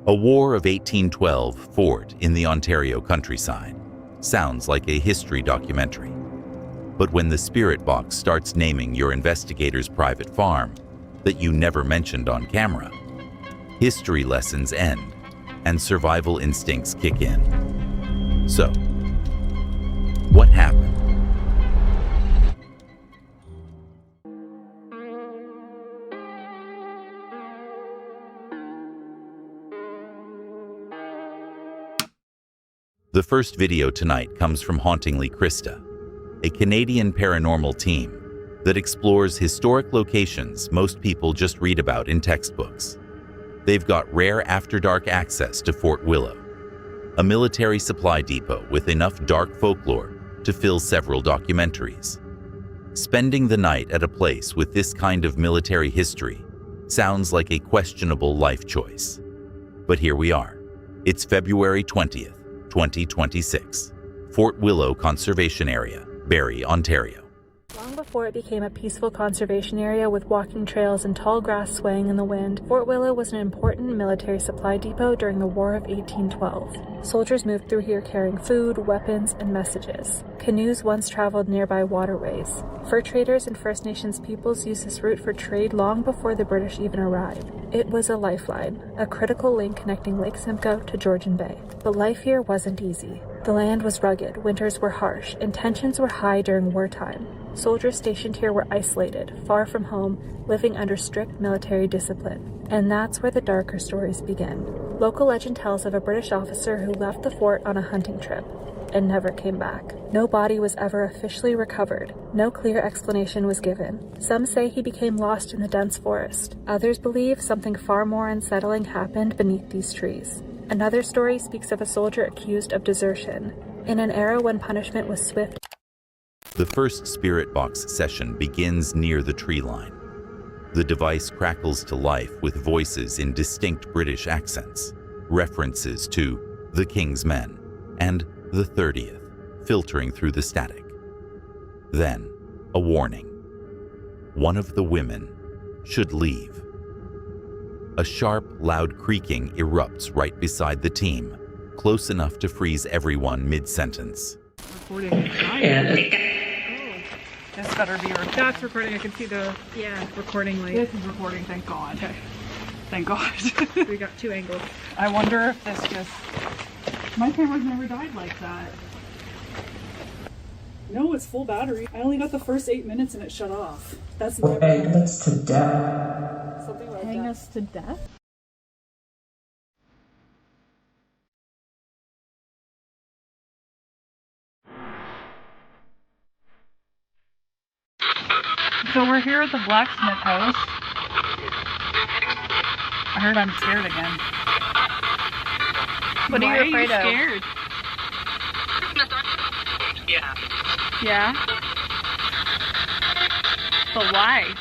A War of 1812 fort in the Ontario countryside sounds like a history documentary. But when the spirit box starts naming your investigator's private farm that you never mentioned on camera, history lessons end and survival instincts kick in. So, what happened? The first video tonight comes from Hauntingly Krista, a Canadian paranormal team that explores historic locations most people just read about in textbooks. They've got rare after-dark access to Fort Willow, a military supply depot with enough dark folklore to fill several documentaries. Spending the night at a place with this kind of military history sounds like a questionable life choice. But here we are. It's February 20th. 2026, Fort Willow Conservation Area, Barrie, Ontario. Long before it became a peaceful conservation area with walking trails and tall grass swaying in the wind, Fort Willow was an important military supply depot during the War of 1812. Soldiers moved through here carrying food, weapons, and messages. Canoes once traveled nearby waterways. Fur traders and First Nations peoples used this route for trade long before the British even arrived. It was a lifeline, a critical link connecting Lake Simcoe to Georgian Bay. But life here wasn't easy. The land was rugged, winters were harsh, and tensions were high during wartime. Soldiers stationed here were isolated, far from home, living under strict military discipline. And that's where the darker stories begin. Local legend tells of a British officer who left the fort on a hunting trip and never came back. No body was ever officially recovered. No clear explanation was given. Some say he became lost in the dense forest. Others believe something far more unsettling happened beneath these trees. Another story speaks of a soldier accused of desertion, in an era when punishment was swift. The first spirit box session begins near the tree line. The device crackles to life with voices in distinct British accents, references to the King's Men and the 30th filtering through the static. Then, a warning. One of the women should leave. A sharp, loud creaking erupts right beside the team, close enough to freeze everyone mid-sentence. Recording. This better be recording. That's recording. I can see the recording light. This is recording, thank God. Okay. Thank God. We got two angles. I wonder if this just... My camera's never died like that. No, it's full battery. I only got the first 8 minutes and it shut off. That's never... Hang us to death. Something like Hang that. us to death? So we're here at the blacksmith house. I heard I'm scared again. What are you afraid of? Scared? Yeah. Yeah? But why?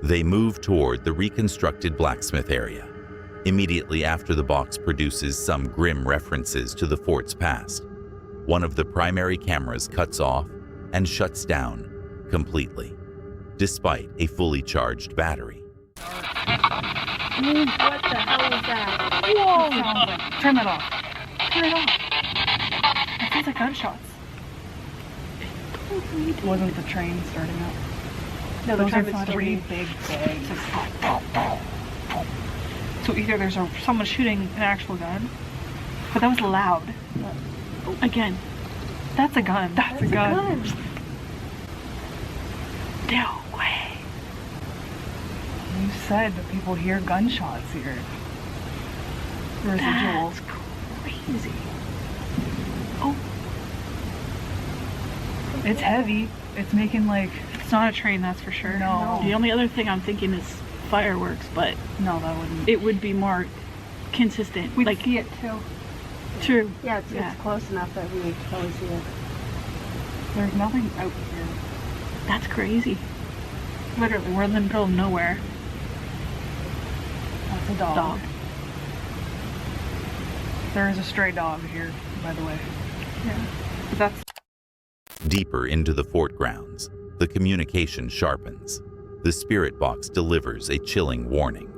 They move toward the reconstructed blacksmith area. Immediately after the box produces some grim references to the fort's past, one of the primary cameras cuts off and shuts down completely, despite a fully charged battery. What the hell was that? Whoa! Turn that off. Turn it off. It sounds like gunshots. It wasn't the train starting up. No, Those the are time it's three big bags. So either there's someone shooting an actual gun, but that was loud. Again, that's a gun. That's a gun. No way. You said that people hear gunshots here. Residuals. That's crazy. Oh. It's heavy. It's making like... It's not a train, that's for sure. No. The only other thing I'm thinking is fireworks, but No, that wouldn't. it would be more consistent. We'd like, see it too. true. Yeah, it's close enough that we would totally see it. There's nothing out here. That's crazy. Literally, we're in the middle of nowhere. That's a dog. Dog. There is a stray dog here, by the way. Yeah. But that's... Deeper into the fort grounds, The communication sharpens. The spirit box delivers a chilling warning.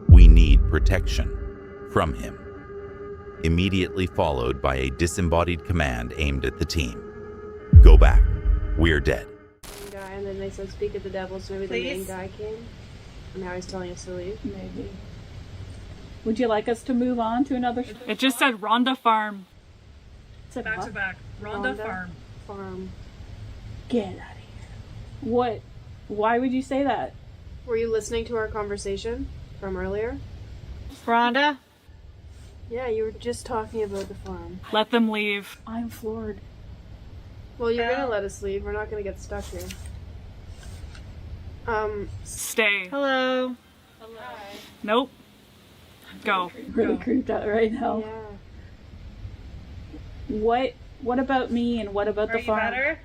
We need protection from him. Immediately followed by a disembodied command aimed at the team. Go back. We're dead. Guy, and then they said speak of the devil, so maybe the main guy came. And now he's telling us to leave. Maybe. Would you like us to move on to another? It just said Rhonda Farm. It's a Back to back. Rhonda Farm. Farm. Get out of here. What? Why would you say that? Were you listening to our conversation from earlier? Rhonda? Yeah, you were just talking about the farm. Let them leave. I'm floored. Well, you're gonna let us leave. We're not gonna get stuck here. Stay. Hello. Nope. Go. Really creeped out right now. Yeah. What about me and what about the farm? better?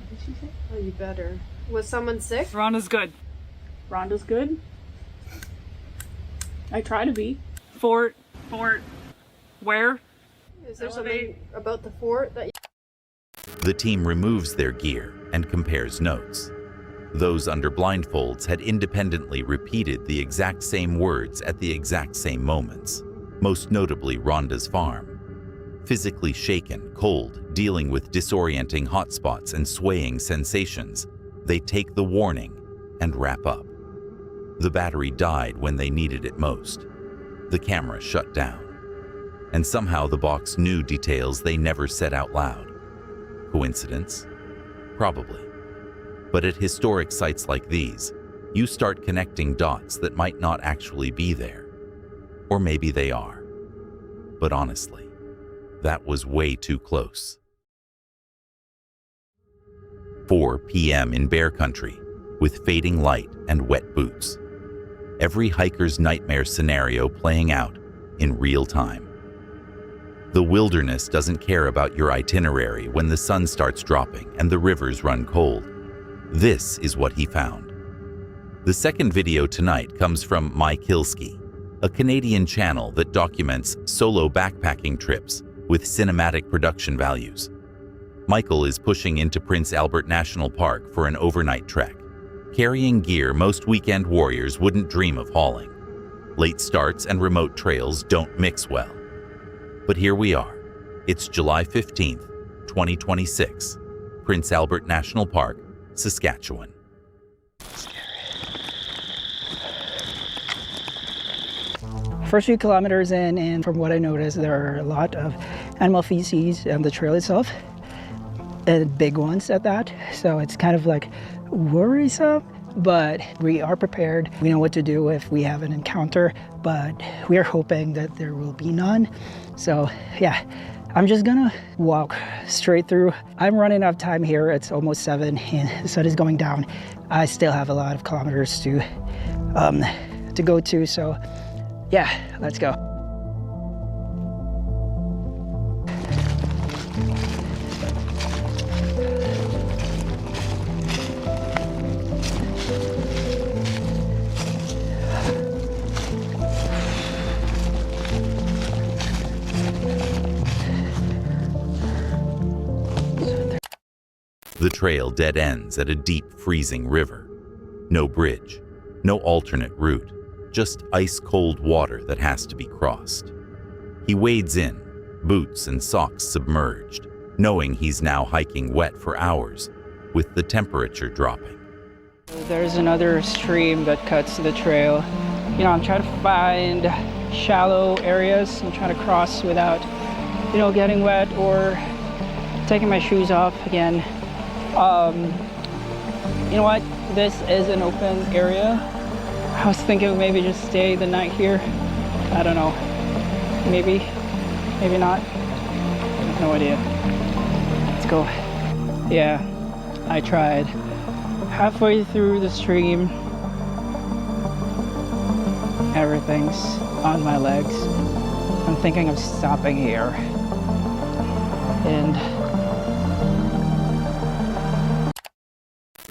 What did she say? Oh, you better. Was someone sick? Rhonda's good. Rhonda's good? I try to be. Fort. Where? Is there something about the fort that The team removes their gear and compares notes. Those under blindfolds had independently repeated the exact same words at the exact same moments, most notably Rhonda's farm. Physically shaken, cold, dealing with disorienting hotspots and swaying sensations, they take the warning and wrap up. The battery died when they needed it most. The camera shut down. And somehow the box knew details they never said out loud. Coincidence? Probably. But at historic sites like these, you start connecting dots that might not actually be there. Or maybe they are. But honestly, that was way too close. 4 p.m. in bear country, with fading light and wet boots. Every hiker's nightmare scenario playing out in real time. The wilderness doesn't care about your itinerary when the sun starts dropping and the rivers run cold. This is what he found. The second video tonight comes from My Kilski, a Canadian channel that documents solo backpacking trips with cinematic production values. Michael is pushing into Prince Albert National Park for an overnight trek, carrying gear most weekend warriors wouldn't dream of hauling. Late starts and remote trails don't mix well. But here we are. It's July 15th, 2026, Prince Albert National Park, Saskatchewan. First few kilometers in, and from what I noticed, there are a lot of animal feces on the trail itself, and big ones at that. So it's kind of like worrisome, but we are prepared. We know what to do if we have an encounter, but we are hoping that there will be none. So yeah, I'm just gonna walk straight through. I'm running out of time here. It's almost 7 and the sun is going down. I still have a lot of kilometers to go to, so yeah, let's go. The trail dead ends at a deep, freezing river. No bridge, no alternate route, just ice-cold water that has to be crossed. He wades in, boots and socks submerged, knowing he's now hiking wet for hours, with the temperature dropping. There's another stream that cuts the trail. You know, I'm trying to find shallow areas. I'm trying to cross without, getting wet or taking my shoes off again. You know what? This is an open area. I was thinking maybe just stay the night here. I don't know. Maybe not. I have no idea. Let's go. Yeah, I tried. Halfway through the stream, everything's on my legs. I'm thinking of stopping here. And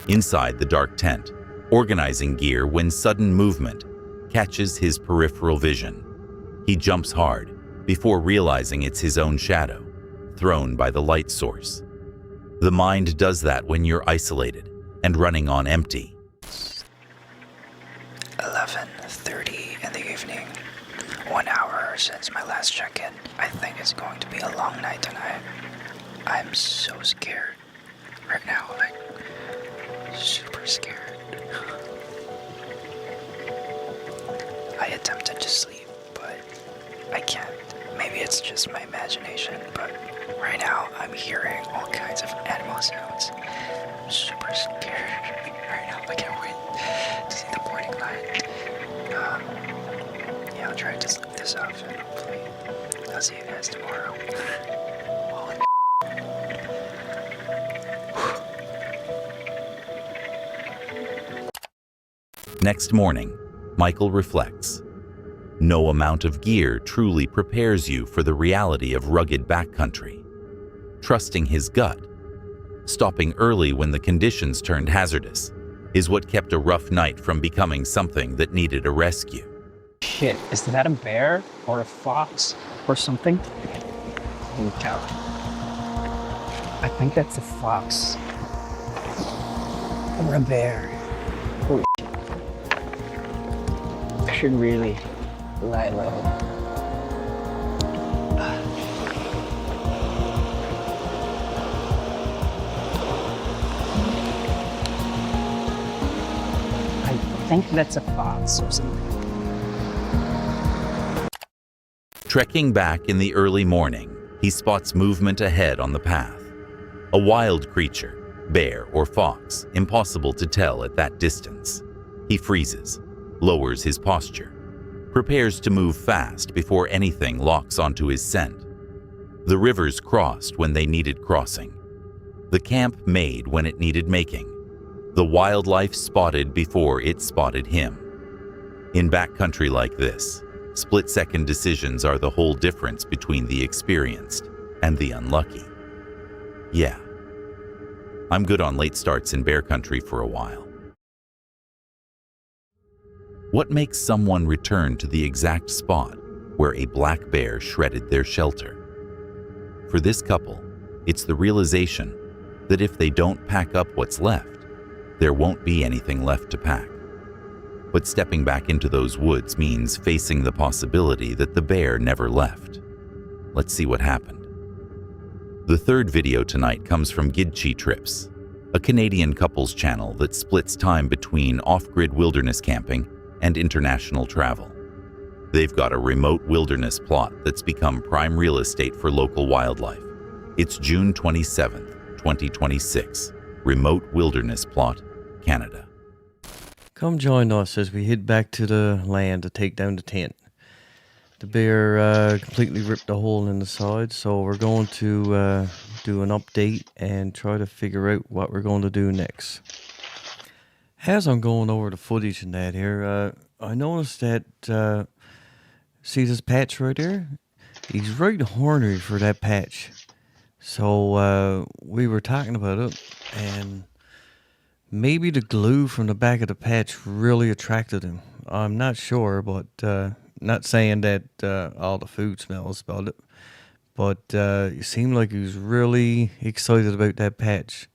inside the dark tent, organizing gear when sudden movement catches his peripheral vision. He jumps hard before realizing it's his own shadow, thrown by the light source. The mind does that when you're isolated and running on empty. 11:30 in the evening. 1 hour since my last check-in. I think it's going to be a long night tonight. I'm so scared right now, like super scared. I attempted to sleep, but I can't. Maybe it's just my imagination, but right now I'm hearing all kinds of animal sounds. I'm super scared right now. I can't wait to see the morning light. Yeah, I'll try to sleep this off and hopefully I'll see you guys tomorrow. Holy Next morning, Michael reflects. No amount of gear truly prepares you for the reality of rugged backcountry. Trusting his gut, stopping early when the conditions turned hazardous, is what kept a rough night from becoming something that needed a rescue. Shit, is that a bear or a fox or something? Holy cow. I think that's a fox. Or a bear. Holy shit. I should really lie low. I think that's a fox or something. Trekking back in the early morning, he spots movement ahead on the path. A wild creature, bear or fox, impossible to tell at that distance. He freezes, lowers his posture, prepares to move fast before anything locks onto his scent. The rivers crossed when they needed crossing. The camp made when it needed making. The wildlife spotted before it spotted him. In backcountry like this, split-second decisions are the whole difference between the experienced and the unlucky. Yeah, I'm good on late starts in bear country for a while. What makes someone return to the exact spot where a black bear shredded their shelter? For this couple, it's the realization that if they don't pack up what's left, there won't be anything left to pack. But stepping back into those woods means facing the possibility that the bear never left. Let's see what happened. The third video tonight comes from Gidchi Trips, a Canadian couples channel that splits time between off-grid wilderness camping and international travel. They've got a remote wilderness plot that's become prime real estate for local wildlife. It's June 27th, 2026. Remote wilderness plot, Canada. Come join us as we head back to the land to take down the tent. The bear completely ripped a hole in the side, so we're going to do an update and try to figure out what we're going to do next. As I'm going over the footage and that here, I noticed that, see this patch right there? He's right horny for that patch. So we were talking about it, and maybe the glue from the back of the patch really attracted him. I'm not sure, but not saying that all the food smells about it. But it seemed like he was really excited about that patch.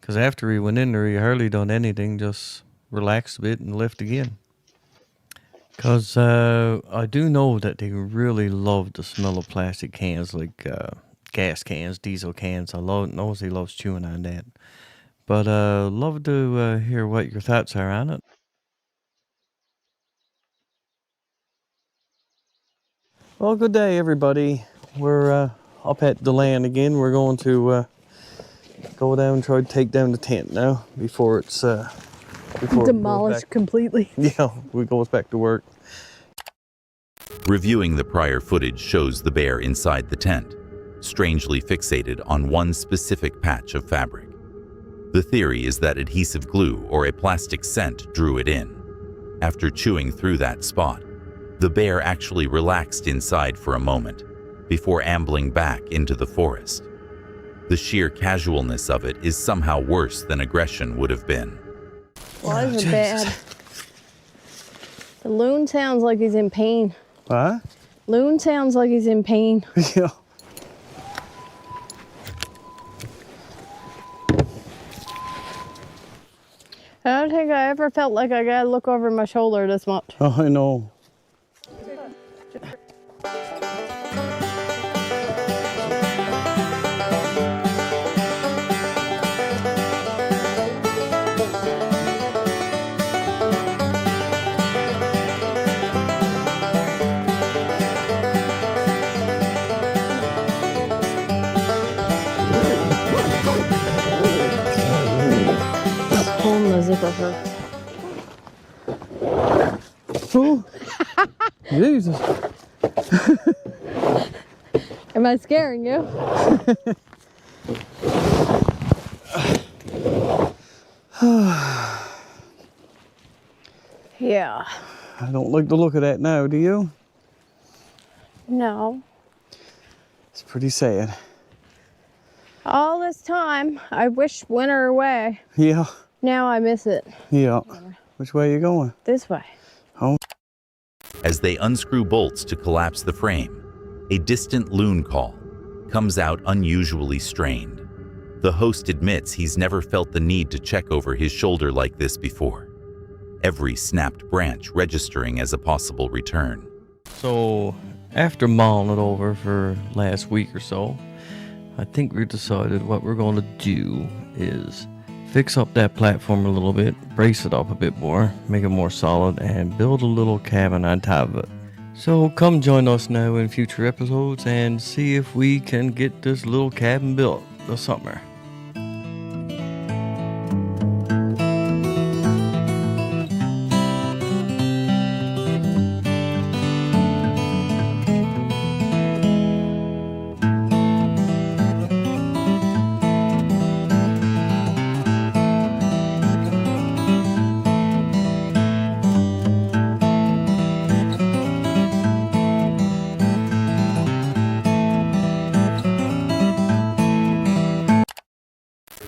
Because after he went in there, he hardly done anything, just relaxed a bit and left again. Because I do know that they really love the smell of plastic cans, like gas cans, diesel cans. I know he loves chewing on that. But love to hear what your thoughts are on it. Well, good day, everybody. We're up at the land again. We're going to go down and try to take down the tent now before it's demolished completely. Yeah, we goes back to work. Reviewing the prior footage shows the bear inside the tent, strangely fixated on one specific patch of fabric. The theory is that adhesive glue or a plastic scent drew it in. After chewing through that spot, the bear actually relaxed inside for a moment before ambling back into the forest. The sheer casualness of it is somehow worse than aggression would have been. Why is it bad? The loon sounds like he's in pain. What? Loon sounds like he's in pain. Yeah. I don't think I ever felt like I gotta look over my shoulder this much. Oh, I know. Pulling the zipper hurts. Oh, Jesus. Am I scaring you? Yeah. I don't like the look of that now, do you? No. It's pretty sad. All this time, I wish winter away. Yeah, Now I miss it. yeah. Which way are you going? This way. As they unscrew bolts to collapse the frame, a distant loon call comes out unusually strained. The host admits he's never felt the need to check over his shoulder like this before, every snapped branch registering as a possible return. So, after mulling it over for last week or so, I think we decided what we're going to do is fix up that platform a little bit, brace it up a bit more, make it more solid, and build a little cabin on top of it. So come join us now in future episodes and see if we can get this little cabin built this summer.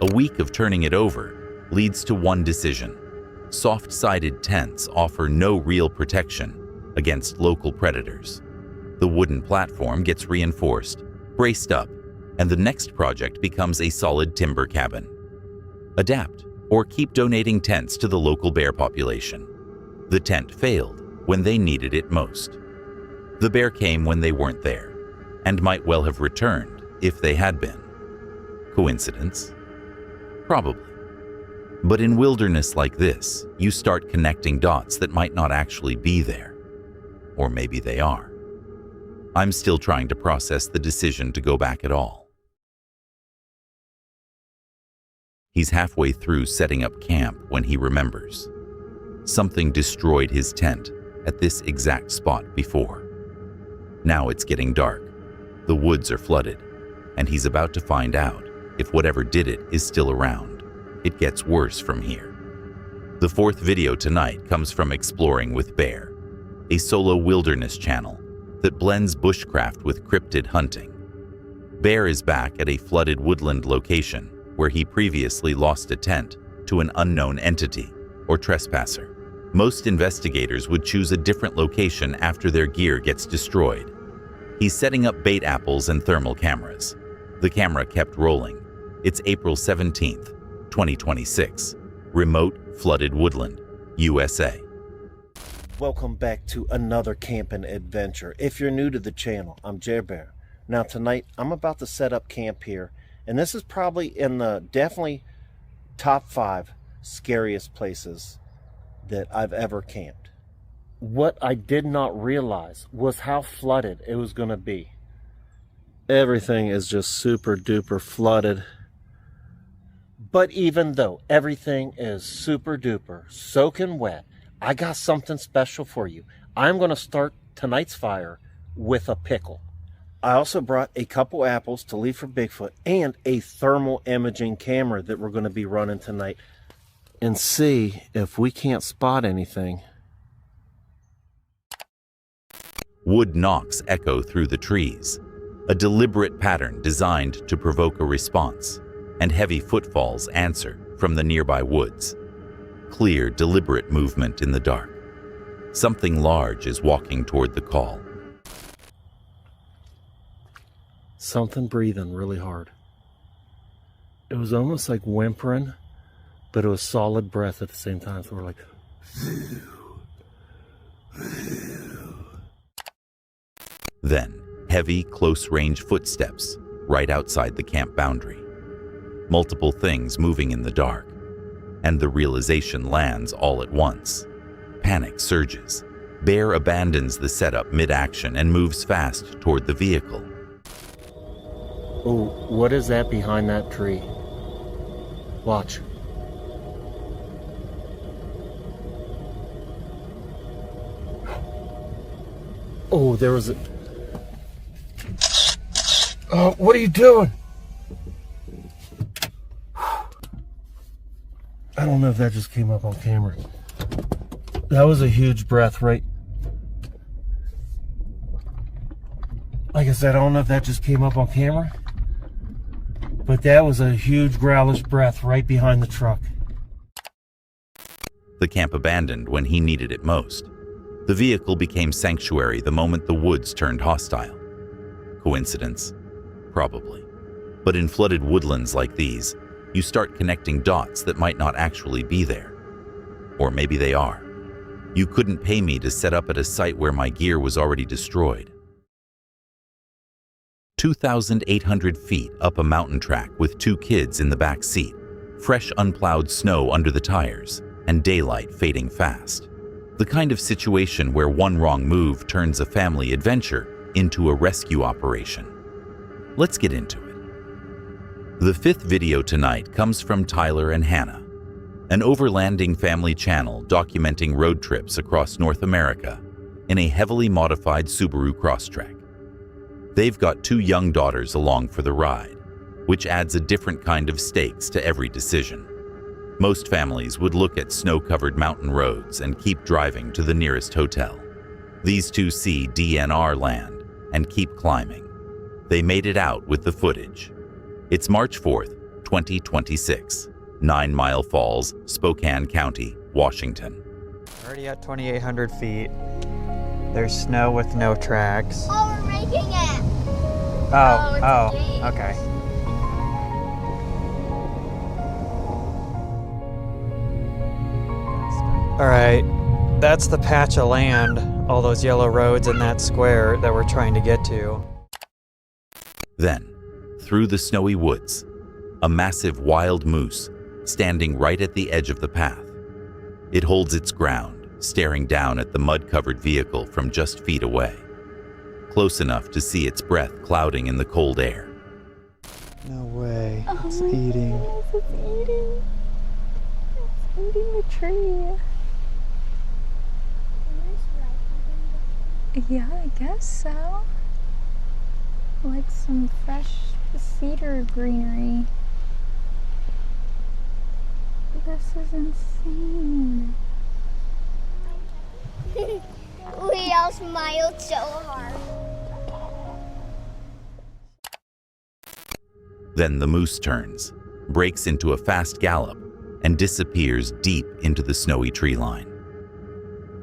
A week of turning it over leads to one decision. Soft-sided tents offer no real protection against local predators. The wooden platform gets reinforced, braced up, and the next project becomes a solid timber cabin. Adapt or keep donating tents to the local bear population. The tent failed when they needed it most. The bear came when they weren't there, and might well have returned if they had been. Coincidence? Probably. But in wilderness like this, you start connecting dots that might not actually be there. Or maybe they are. I'm still trying to process the decision to go back at all. He's halfway through setting up camp when he remembers. Something destroyed his tent at this exact spot before. Now it's getting dark. The woods are flooded, and he's about to find out if whatever did it is still around. It gets worse from here. The fourth video tonight comes from Exploring with Bear, a solo wilderness channel that blends bushcraft with cryptid hunting. Bear is back at a flooded woodland location where he previously lost a tent to an unknown entity or trespasser. Most investigators would choose a different location after their gear gets destroyed. He's setting up bait apples and thermal cameras. The camera kept rolling. It's April 17th, 2026. Remote, flooded woodland, USA. Welcome back to another camping adventure. If you're new to the channel, I'm Jer Bear. Now tonight, I'm about to set up camp here, and this is probably in the definitely top 5 scariest places that I've ever camped. What I did not realize was how flooded it was going to be. Everything is just super duper flooded. But even though everything is super duper soaking wet, I got something special for you. I'm going to start tonight's fire with a pickle. I also brought a couple apples to leave for Bigfoot and a thermal imaging camera that we're going to be running tonight and see if we can't spot anything. Wood knocks echo through the trees, a deliberate pattern designed to provoke a response, and heavy footfalls answer from the nearby woods. Clear, deliberate movement in the dark. Something large is walking toward the call. Something breathing really hard. It was almost like whimpering, but it was solid breath at the same time. So we're like, Then, heavy, close-range footsteps right outside the camp boundary. Multiple things moving in the dark. And the realization lands all at once. Panic surges. Bear abandons the setup mid-action and moves fast toward the vehicle. oh, what is that behind that tree? Watch. Oh, there was a... Oh, what are you doing? I don't know if that just came up on camera. That was a huge breath, right? Like I said, I don't know if that just came up on camera, but that was a huge growlish breath right behind the truck. The camp abandoned when he needed it most. The vehicle became sanctuary the moment the woods turned hostile. Coincidence? Probably. But in flooded woodlands like these, you start connecting dots that might not actually be there. Or maybe they are. You couldn't pay me to set up at a site where my gear was already destroyed. 2,800 feet up a mountain track with 2 kids in the back seat, fresh unplowed snow under the tires, and daylight fading fast. The kind of situation where one wrong move turns a family adventure into a rescue operation. Let's get into it. The 5th video tonight comes from Tyler and Hannah, an overlanding family channel documenting road trips across North America in a heavily modified Subaru Crosstrek. They've got 2 young daughters along for the ride, which adds a different kind of stakes to every decision. Most families would look at snow-covered mountain roads and keep driving to the nearest hotel. These 2 see DNR land and keep climbing. They made it out with the footage. It's March 4th, 2026, 9 Mile Falls, Spokane County, Washington. Already at 2,800 feet. There's snow with no tracks. Oh, we're making it! Oh, okay. Alright, that's the patch of land, all those yellow roads in that square that we're trying to get to. Then, through the snowy woods, a massive wild moose standing right at the edge of the path. It holds its ground, staring down at the mud-covered vehicle from just feet away, close enough to see its breath clouding in the cold air. No way, Oh it's my eating. goodness, it's eating. It's eating the tree. Yeah, I guess so. Like some fresh cedar greenery. This is insane. We all smiled so hard. Then the moose turns, breaks into a fast gallop, and disappears deep into the snowy tree line.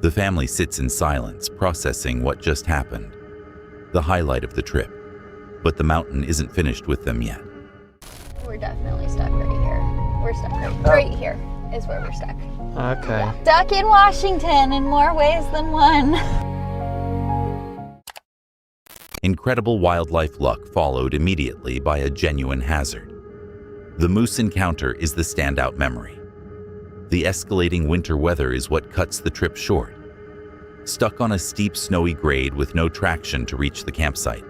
The family sits in silence, processing what just happened, the highlight of the trip. But the mountain isn't finished with them yet. We're definitely stuck right here. We're stuck right here is where we're stuck. Okay. Yeah. Stuck in Washington in more ways than one. Incredible wildlife luck followed immediately by a genuine hazard. The moose encounter is the standout memory. The escalating winter weather is what cuts the trip short. Stuck on a steep snowy grade with no traction to reach the campsite,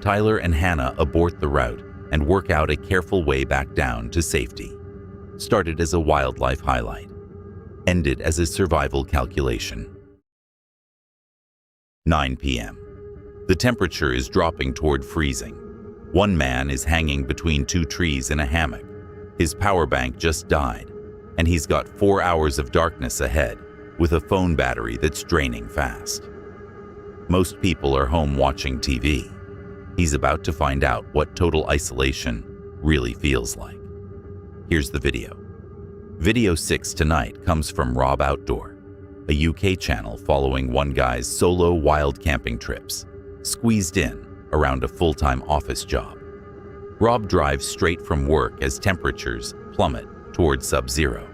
Tyler and Hannah abort the route and work out a careful way back down to safety. Started as a wildlife highlight, ended as a survival calculation. 9 p.m. The temperature is dropping toward freezing. One man is hanging between 2 trees in a hammock. His power bank just died, and he's got 4 hours of darkness ahead with a phone battery that's draining fast. Most people are home watching TV. He's about to find out what total isolation really feels like. Here's the video. Video 6 tonight comes from Rob Outdoor, a UK channel following one guy's solo wild camping trips, squeezed in around a full-time office job. Rob drives straight from work as temperatures plummet toward sub-zero.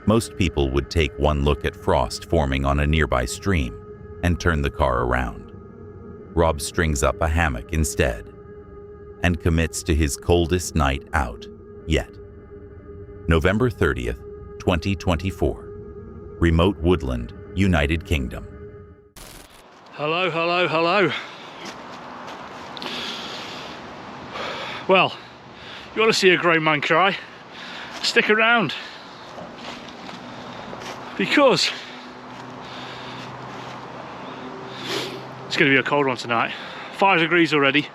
Most people would take one look at frost forming on a nearby stream and turn the car around. Rob strings up a hammock instead and commits to his coldest night out yet. November 30th, 2024. Remote woodland, United Kingdom. Hello, hello, hello. Well, you want to see a grown man cry? Stick around. Because it's going to be a cold one tonight. 5 degrees already.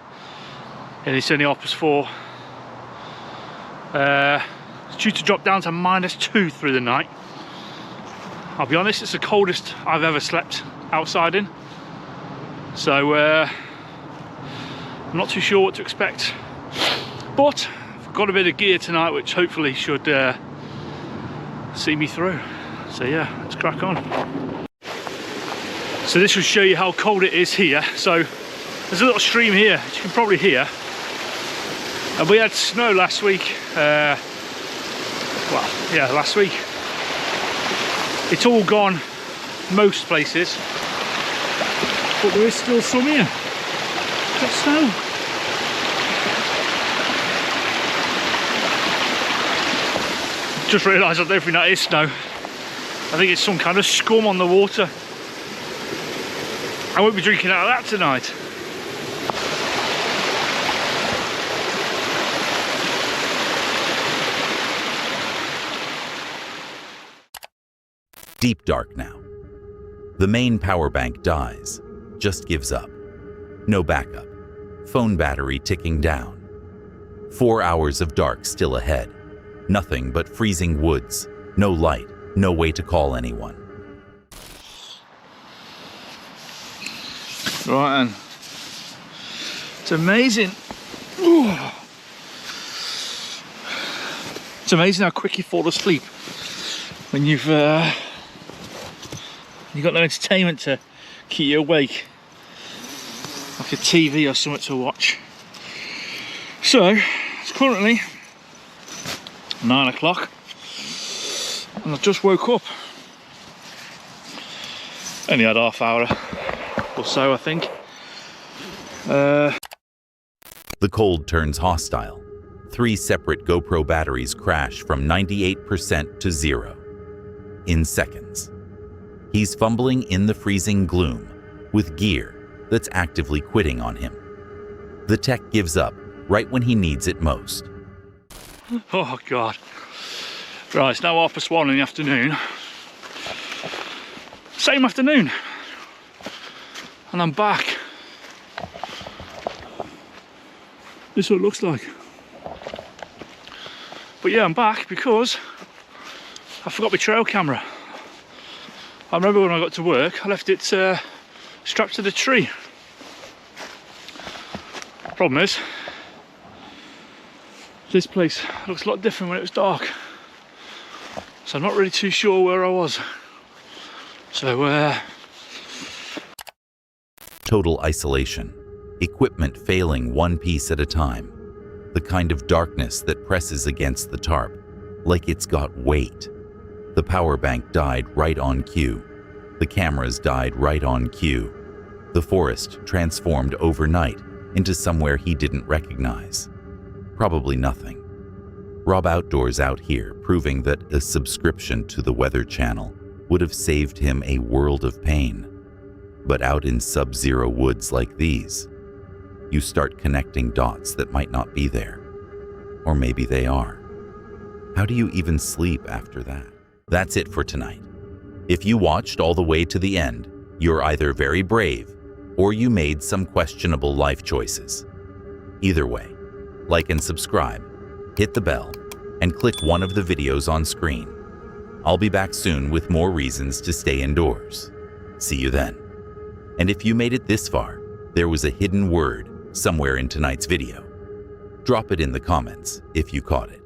And it's only up as 4. It's due to drop down to -2 through the night. I'll be honest, it's the coldest I've ever slept outside in. So I'm not too sure what to expect. But I've got a bit of gear tonight which hopefully should see me through. So yeah, let's crack on. So this will show you how cold it is here. So there's a little stream here, as you can probably hear. And we had snow last week. Well, yeah, last week. It's all gone most places. But there is still some here. Got snow. Just realised I don't think that is snow. I think it's some kind of scum on the water. I won't be drinking out of that tonight. Deep dark now. The main power bank dies, just gives up. No backup. Phone battery ticking down. 4 hours of dark still ahead. Nothing but freezing woods. No light. No way to call anyone. Right then. It's amazing. Ooh. It's amazing how quick you fall asleep when you've got no entertainment to keep you awake, like a TV or something to watch. So it's currently 9 o'clock and I just woke up. Only had half hour or so, I think. The cold turns hostile. 3 separate GoPro batteries crash from 98% to 0 in seconds. He's fumbling in the freezing gloom with gear that's actively quitting on him. The tech gives up right when he needs it most. Oh God. Right, it's now 1:30 in the afternoon. Same afternoon. And I'm back. This is what it looks like. But yeah, I'm back because I forgot my trail camera. I remember when I got to work, I left it strapped to the tree. Problem is, this place looks a lot different when it was dark. So I'm not really too sure where I was. So Total isolation. Equipment failing one piece at a time. The kind of darkness that presses against the tarp, like it's got weight. The power bank died right on cue. The cameras died right on cue. The forest transformed overnight into somewhere he didn't recognize. Probably nothing. Rob Outdoors out here, proving that a subscription to the Weather Channel would have saved him a world of pain. But out in sub-zero woods like these, you start connecting dots that might not be there. Or maybe they are. How do you even sleep after that? That's it for tonight. If you watched all the way to the end, you're either very brave or you made some questionable life choices. Either way, like and subscribe, hit the bell, and click one of the videos on screen. I'll be back soon with more reasons to stay indoors. See you then. And if you made it this far, there was a hidden word somewhere in tonight's video. Drop it in the comments if you caught it.